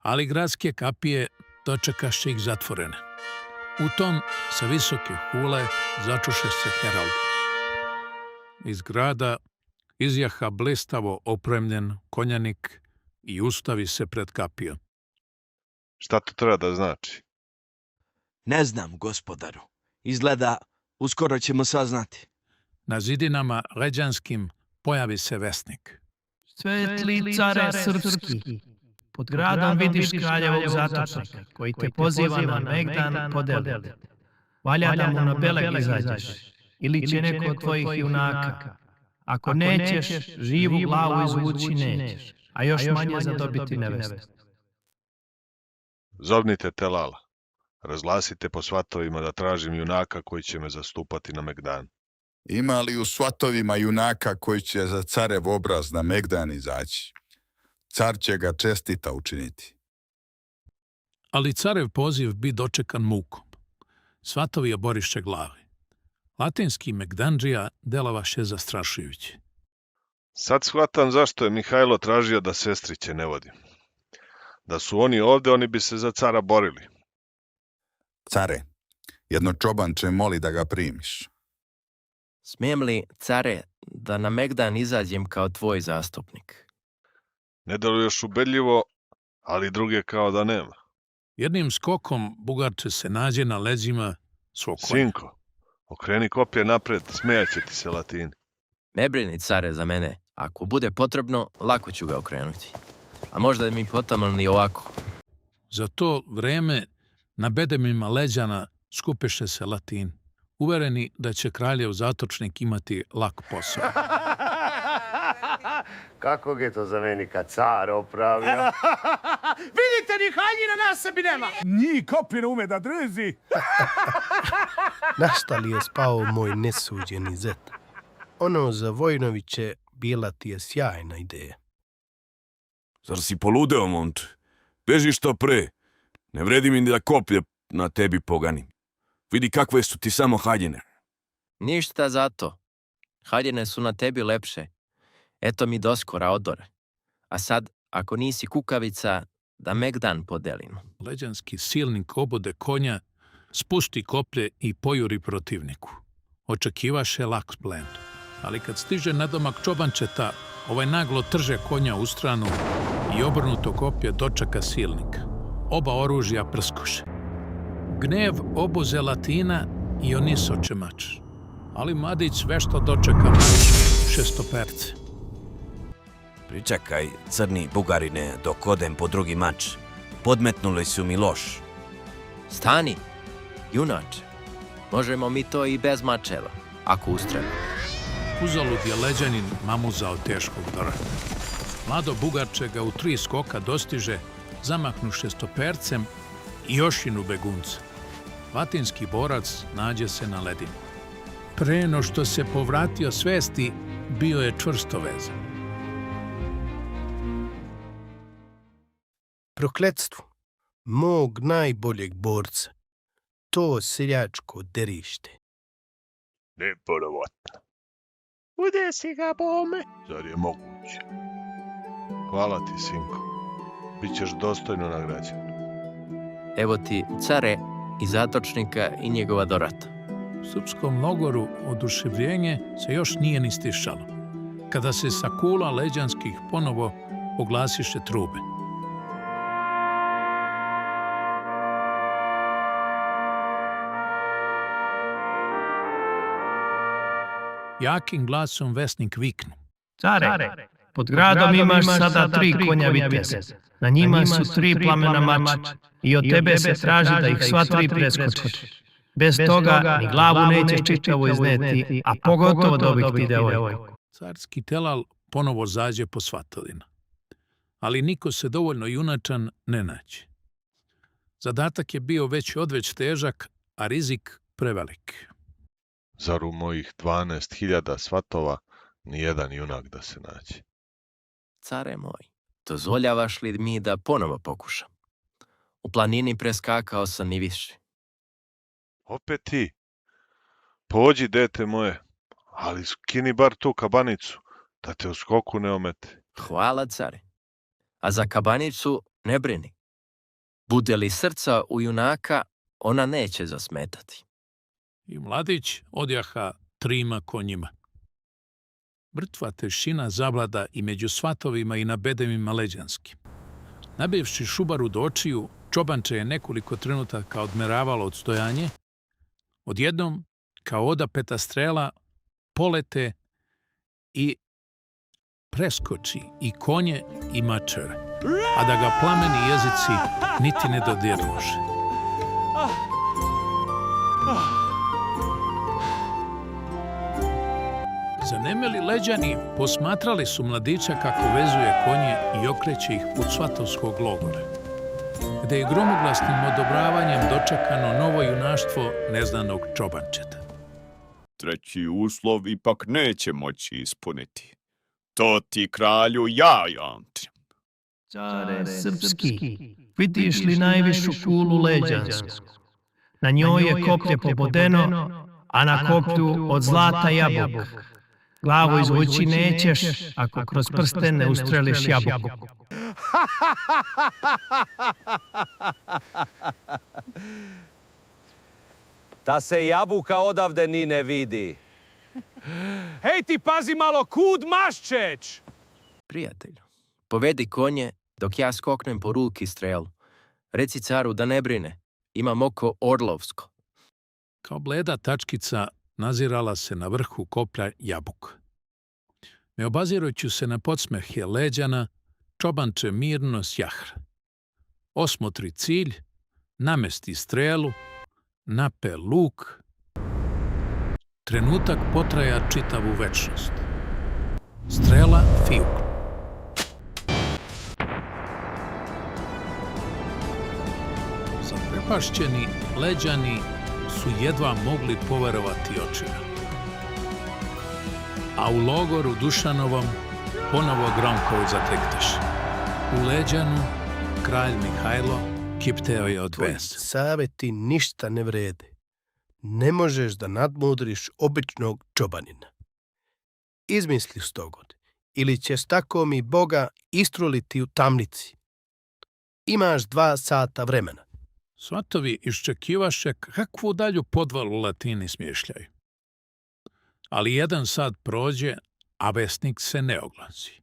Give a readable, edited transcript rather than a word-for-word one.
ali gradske kapije dočekaše ih zatvorene. U tom sa visoke hule začuše se heraldi. Iz grada izjaha blistavo opremljen konjanik i ustavi se pred kapijom. Šta to treba da znači? Ne znam, gospodaru. Izgleda, uskoro ćemo saznati. Na zidinama leđanskim pojavi se vesnik. Svetli care srpski, pod gradom vidiš kraljevog zatočnika, koji te poziva na Megdan podeli. Valja da mu na beleg izađeš, ili će neko od tvojih junaka. Ako nećeš, živu glavu izvući nećeš, a još manje zadobiti nevestu. Zovnite Telala. Razglasite po svatovima da tražim junaka koji će me zastupati na Megdan. Ima li u svatovima junaka koji će za carev obraz na Megdan izaći? Car će ga čestita učiniti. Ali carev poziv bi dočekan mukom. Svatovi oboriše glave. Latinski Megdandžija delovaše zastrašujući. Sad shvatam zašto je Mihajlo tražio da sestriće ne vodim. Da su oni ovde, oni bi se za cara borili. Care, jedno čobanče moli da ga primiš. Smijem li, care, da na Megdan izađem kao tvoj zastupnik? Ne deluješ ubedljivo, ali druge kao da nema. Jednim skokom Bugarče se nađe na leđima svog konja. Sinko, okreni kopje napred, smejaće ti se Latini. Ne brini, care, za mene. Ako bude potrebno, lako ću ga okrenuti. A možda mi potamlni ovako. Za to vreme na bedemima leđana skupeše se Latini, uvereni da će kraljev zatočnik imati lak posao. Kako je to zamenika car opravio? Vidite, ni haljina na sebi nema! Njih kopije ume da drži. Na šta li je spao moj nesuđeni zet? Ono za Vojnoviće bila ti je sjajna ideja. Zar si poludeo, momče? Beži što pre. Ne vredi mi ni da koplje na tebi poganim. Vidi kakve su ti samo haljine. Ništa zato. Haljine su na tebi lepše. Eto mi doskora odore. A sad, ako nisi kukavica, da Megdan podelimo. Leđanski silnik obode konja, spusti koplje i pojuri protivniku. Očekivaše lak plen. Ali kad stiže nadomak čobančeta, ovaj naglo trže konja u stranu i obrnuto koplje dočeka silnika. Oba oružja prskoše. Gnev obuze Latina i onisoče mač. Ali mladić vešto dočeka mač šestoperce. Pričekaj, crni bugarine, dok odem po drugi mač. Podmetnuli su mi loš. Stani, junače. Možemo mi to i bez mačeva, ako ustreba. Uzalud je leđanin mamuzao teškog dorata. Mlado Bugarče ga u 3 skoka dostiže, zamahnu šestopercem i jošinu begunca. Latinski borac nađe se na ledini. Pre no što se povratio svesti, bio je čvrsto vezan. Prokletstvo mog najboljeg borca, to seljačko derište. Ne porovotno. Udesi ga, bome! Zar je moguće? Hvala ti, sinko. Bićeš dostojno nagrađen. Evo ti, care, i zatočnika i njegova dorata. U srpskom logoru oduševljenje se još nije ni stišalo, kada se sa kula leđanskih ponovo oglasiše trube. Jakim glasom vesnik viknu. Care, pod gradom imaš sada 3 konja viteze. Na njima su 3 plamena mača i od tebe se traži da ih sva 3 preskočiš. Bez toga ni glavu nećeš čitavo izneti, a pogotovo dobiti devojku. Carski telal ponovo zađe po svatovina. Ali niko se dovoljno junačan ne nađe. Zadatak je bio već težak, a rizik prevelik. Zar u mojih 12.000 svatova nijedan junak da se nađe? Care moj, dozvoljavaš li mi da ponovo pokušam? U planini preskakao sam i više. Opet ti. Pođi, dete moje, ali skini bar tu kabanicu, da te u skoku ne omete. Hvala, care. A za kabanicu ne brini. Bude li srca u junaka, ona neće zasmetati. I mladić odjaha 3 konjima. Mrtva tišina zavlada i među svatovima i na bedemima leđanskim. Nabivši šubaru do očiju, čobanče je nekoliko trenutaka odmeravalo odstojanje. Odjednom, kao oda peta strela, polete i preskoči i konje i mačeve, a da ga plameni jezici niti ne dodiruše. Zanemeli leđani posmatrali su mladića kako vezuje konje i okreće ih put svatovskog logora, gde je gromoglasnim odobravanjem dočekano novo junaštvo neznanog čobančeta. Treći uslov ipak neće moći ispuniti. To ti, kralju, ja jamčim. Care srpski, vidiš li najvišu kulu leđansku? Na njoj je koplje pobodeno, a na koplju od zlata jabuk. Glavu izvući nećeš ako kroz prste ne ustreliš jabuku. Ta se jabuka odavde ni ne vidi. Hej ti, pazi malo, kud maščeć! Prijatelju, povedi konje dok ja skoknem po ruki strelu. Reci caru da ne brine, imam oko orlovsko. Kao bleda tačkica nazirala se na vrhu koplja jabuk. Ne obazirujući se na podsmehe leđana, čobanče mirno sjahra. Osmotri cilj, namesti strelu, nape luk. Trenutak potraja čitavu večnost. Strela fiuk. Zaprepašćeni leđani su jedva mogli poverovati očima. A u logoru Dušanovom ponovo gromkovi zatektaše. U leđanu kralj Mihajlo kipteo je od Tvoji besa. savjeti ništa ne vrede. Ne možeš da nadmudriš običnog čobanina. Izmisli stogod, ili ćeš tako mi Boga istruliti u tamnici. Imaš 2 sata vremena. Svatovi iščekivaše kakvu dalju podvalu Latini smješljaju. Ali 1 sat prođe, a vesnik se ne oglasi.